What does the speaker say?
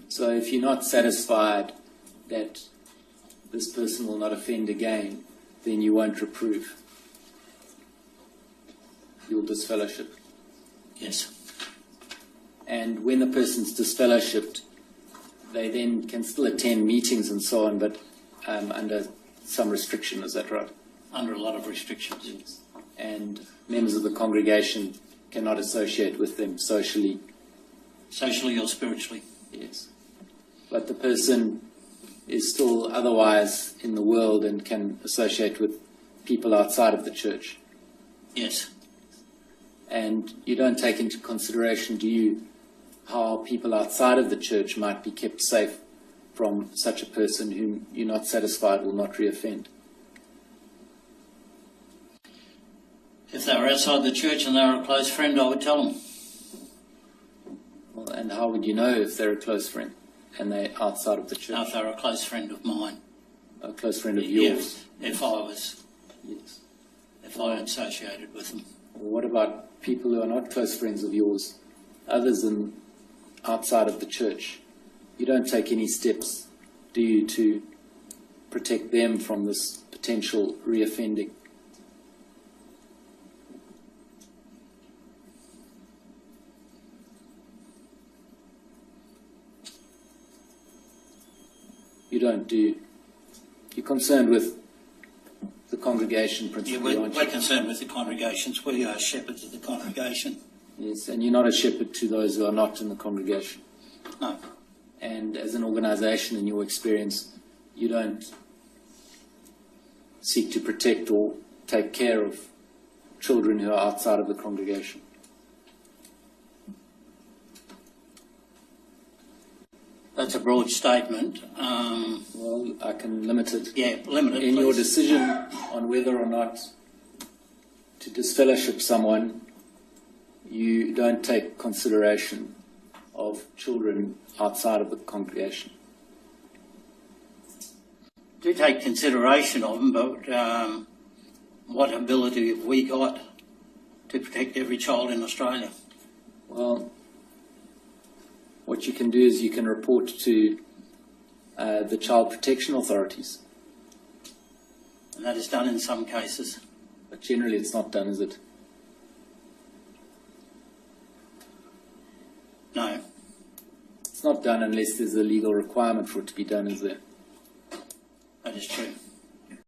So if you're not satisfied that this person will not offend again, then you won't reprove. You'll disfellowship. Yes. And when the person's disfellowshipped, they then can still attend meetings and so on, but under some restriction, is that right? Under a lot of restrictions. Yes. And members of the congregation cannot associate with them socially. Socially or spiritually. Yes. But the person is still otherwise in the world and can associate with people outside of the church. Yes. And you don't take into consideration, do you, how people outside of the church might be kept safe from such a person whom you're not satisfied will not reoffend? If they were outside the church and they were a close friend, I would tell them. Well, and how would you know if they're a close friend and they're outside of the church? No, if they were a close friend of mine. A close friend of yours? If I was. Yes. If I associated with them. Well, what about people who are not close friends of yours, others than outside of the church? You don't take any steps, do you, to protect them from this potential reoffending? You don't, do you? You're concerned with the congregation principally, Yeah, aren't you? we're concerned with the congregations. We are shepherds of the congregation. Yes, and you're not a shepherd to those who are not in the congregation. No. And as an organisation, in your experience, you don't seek to protect or take care of children who are outside of the congregation. That's a broad statement. Well, I can limit it. Yeah, limit it, In please. your decision on whether or not to disfellowship someone, you don't take consideration of children outside of the congregation. Do take consideration of them, but what ability have we got to protect every child in Australia? Well, what you can do is you can report to the child protection authorities. And that is done in some cases. But generally it's not done, is it? No. It's not done unless there's a legal requirement for it to be done, is there? That is true.